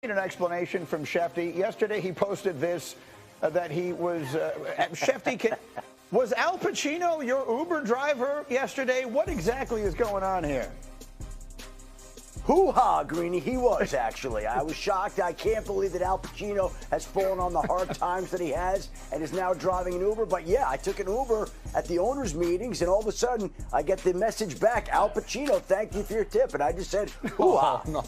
An explanation from Schefter. Yesterday he posted this, that he was, Schefter, was Al Pacino your Uber driver yesterday? What exactly is going on here? Hoo-ha, Greeny, he was actually. I was shocked. I can't believe that Al Pacino has fallen on the hard times that he has and is now driving an Uber. But yeah, I took an Uber at the owners' meetings, and all of a sudden I get the message back, Al Pacino, thank you for your tip. And I just said, hoo-ha. No.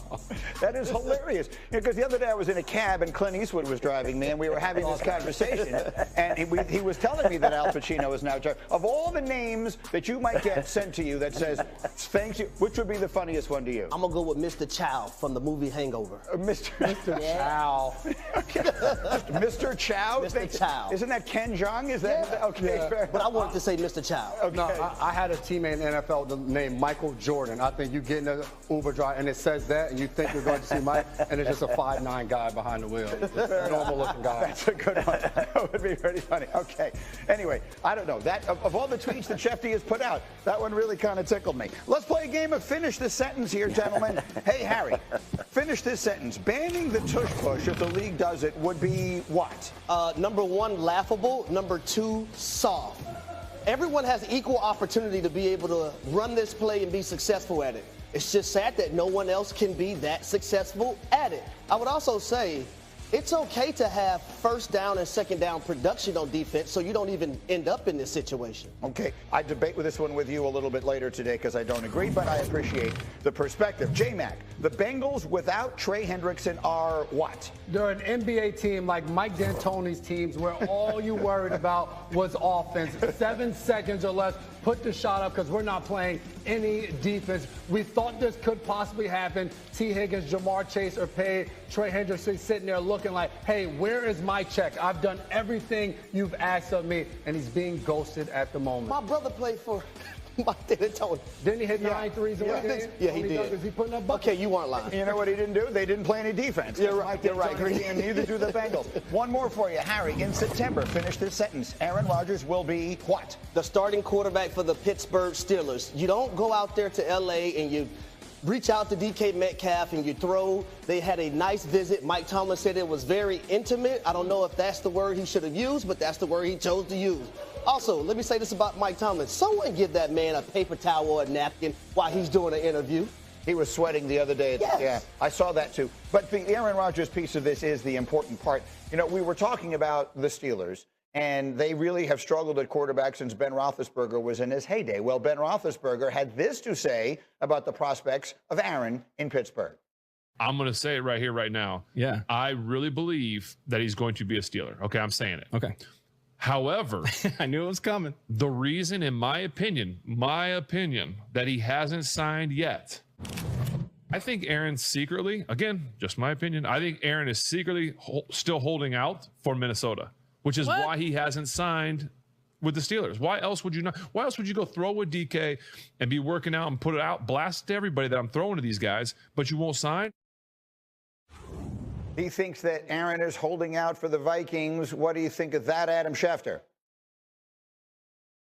That is hilarious. Because the other day I was in a cab and Clint Eastwood was driving me, and we were having this conversation. And he was telling me that Al Pacino is now driving. Of all the names that you might get sent to you that says, thanks you, which would be the funniest one to you? I'm going to go with Mr. Chow from the movie Hangover. Mr. Chow. Mr. Chow? Mr. Chow. Isn't that Ken Jeong? Is that okay? Yeah. But I wanted to say Mr. Chow. Okay. No, I had a teammate in the NFL named Michael Jordan. I think you get in an Uber drive and it says that, and you think you're going to see Mike, and it's just a 5'9" guy behind the wheel. Normal-looking guy. That's a good one. That would be pretty funny. Okay. Anyway, I don't know. That of all the tweets that Schefter has put out, that one really kind of tickled me. Let's play a game of finish the sentence here, gentlemen. Hey, Harry, finish this sentence. Banning the tush push, if the league does it, would be what? Number one, laughable. Number two, soft. Everyone has equal opportunity to be able to run this play and be successful at it. It's just sad that no one else can be that successful at it. I would also say it's okay to have first down and second down production on defense so you don't even end up in this situation. Okay, I debate with this one with you a little bit later today because I don't agree, but I appreciate the perspective. J-Mac, the Bengals without Trey Hendrickson are what? They're an NBA team like Mike D'Antoni's teams where all you worried about was offense. 7 seconds or less, put the shot up because we're not playing any defense. We thought this could possibly happen. T. Higgins, Jamar Chase are paid. Trey Hendrickson sitting there looking like, hey, where is my check? I've done everything you've asked of me, and he's being ghosted at the moment. My brother played for Mike D'Antoni. Didn't he hit 9 threes in one game? Yeah, he did. Is he putting up buckets? Okay, you weren't lying. You know what he didn't do? They didn't play any defense. You're right. And neither do the Bengals. One more for you, Harry. In September, finish this sentence. Aaron Rodgers will be what? The starting quarterback for the Pittsburgh Steelers. You don't go out there to L.A. and you reach out to DK Metcalf and you throw. They had a nice visit. Mike Tomlin said it was very intimate. I don't know if that's the word he should have used, but that's the word he chose to use. Also, let me say this about Mike Tomlin. Someone give that man a paper towel or a napkin while he's doing an interview. He was sweating the other day. Yes. Yeah, I saw that too. But the Aaron Rodgers piece of this is the important part. You know, we were talking about the Steelers, and they really have struggled at quarterback since Ben Roethlisberger was in his heyday. Well, Ben Roethlisberger had this to say about the prospects of Aaron in Pittsburgh. I'm going to say it right here, right now. Yeah. I really believe that he's going to be a Steeler. Okay, I'm saying it. Okay. However, I knew it was coming. The reason, in my opinion, that he hasn't signed yet, I think Aaron's secretly, again, just my opinion, I think Aaron is secretly still holding out for Minnesota, which is why he hasn't signed with the Steelers. Why else would you not? Why else would you go throw with DK and be working out and put it out, blast to everybody that I'm throwing to these guys, but you won't sign? He thinks that Aaron is holding out for the Vikings. What do you think of that, Adam Schefter?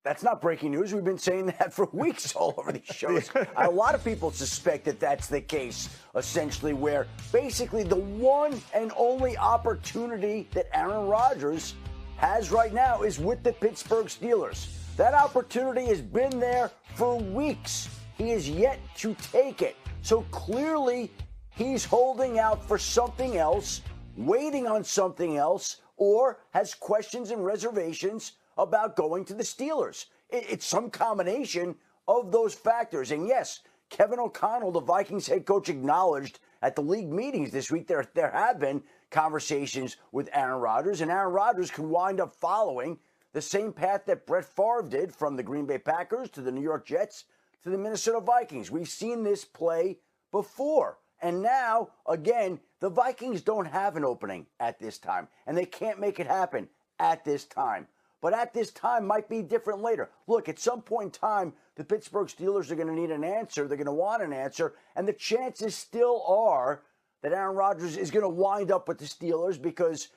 That's not breaking news. We've been saying that for weeks all over these shows. A lot of people suspect that that's the case, essentially, where basically the one and only opportunity that Aaron Rodgers has right now is with the Pittsburgh Steelers. That opportunity has been there for weeks. He has yet to take it. So clearly, he's holding out for something else, waiting on something else, or has questions and reservations about going to the Steelers. It's some combination of those factors. And yes, Kevin O'Connell, the Vikings head coach, acknowledged at the league meetings this week there have been conversations with Aaron Rodgers, and Aaron Rodgers could wind up following the same path that Brett Favre did from the Green Bay Packers to the New York Jets to the Minnesota Vikings. We've seen this play before. And now, again, the Vikings don't have an opening at this time, and they can't make it happen at this time. But at this time might be different later. Look, at some point in time, the Pittsburgh Steelers are going to need an answer. They're going to want an answer. And the chances still are that Aaron Rodgers is going to wind up with the Steelers because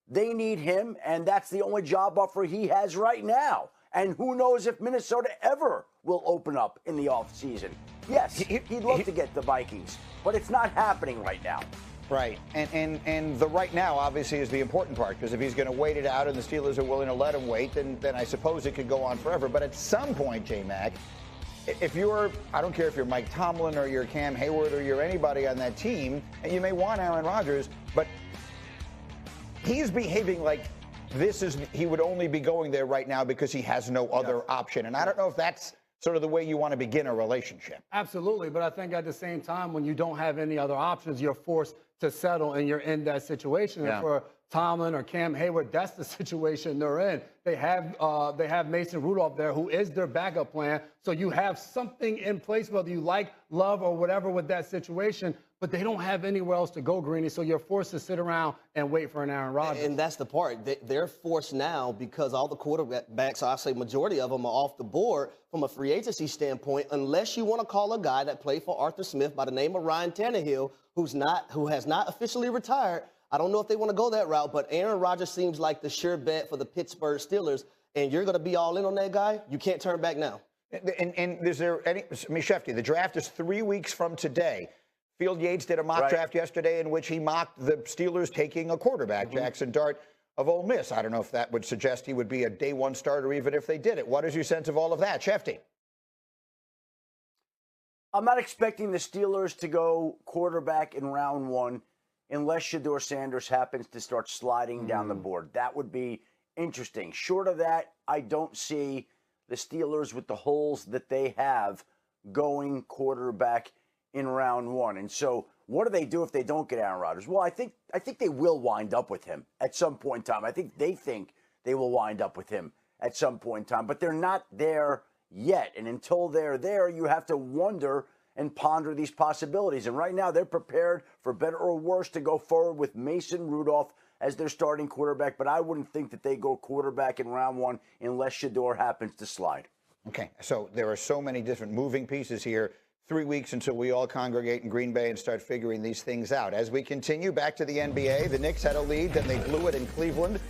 they need him, and that's the only job offer he has right now. And who knows if Minnesota ever will open up in the offseason. Yes, he'd love to get the Vikings, but it's not happening right now. Right. And the right now, obviously, is the important part, because if he's going to wait it out and the Steelers are willing to let him wait, then I suppose it could go on forever. But at some point, J-Mac, if you're, I don't care if you're Mike Tomlin or you're Cam Hayward or you're anybody on that team, and you may want Aaron Rodgers, but he's behaving like he would only be going there right now because he has no other option. And I don't know if that's sort of the way you want to begin a relationship. Absolutely. But I think at the same time, when you don't have any other options, you're forced to settle and you're in that situation. Yeah. And for Tomlin or Cam Hayward, that's the situation they're in. They have Mason Rudolph there, who is their backup plan. So you have something in place, whether you like, love, or whatever with that situation, but they don't have anywhere else to go, Greeny. So you're forced to sit around and wait for an Aaron Rodgers. And that's the part. They're forced now because all the quarterbacks, I say majority of them, are off the board from a free agency standpoint, unless you want to call a guy that played for Arthur Smith by the name of Ryan Tannehill, who has not officially retired. I don't know if they want to go that route, but Aaron Rodgers seems like the sure bet for the Pittsburgh Steelers, and you're going to be all in on that guy. You can't turn back now. And is there any, Schefter, the draft is 3 weeks from today. Field Yates did a mock draft yesterday in which he mocked the Steelers taking a quarterback, Jackson Dart of Ole Miss. I don't know if that would suggest he would be a day one starter even if they did it. What is your sense of all of that, Schefter? I'm not expecting the Steelers to go quarterback in round one unless Shedeur Sanders happens to start sliding down the board. That would be interesting. Short of that, I don't see the Steelers with the holes that they have going quarterback in round one. And so what do they do if they don't get Aaron Rodgers? Well, I think they will wind up with him at some point in time. I think they will wind up with him at some point in time, but they're not there yet. And until they're there, you have to wonder and ponder these possibilities. And right now they're prepared, for better or worse, to go forward with Mason Rudolph as their starting quarterback. But I wouldn't think that they go quarterback in round one unless Shedeur happens to slide. Okay, so there are so many different moving pieces here. 3 weeks until we all congregate in Green Bay and start figuring these things out. As we continue back to the NBA, the Knicks had a lead, then they blew it in Cleveland.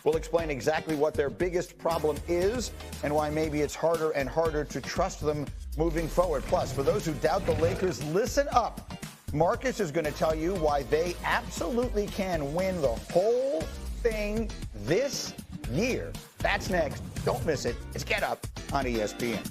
We'll explain exactly what their biggest problem is and why maybe it's harder and harder to trust them moving forward. Plus, for those who doubt the Lakers, listen up. Marcus is going to tell you why they absolutely can win the whole thing this year. That's next. Don't miss it. It's Get Up on ESPN.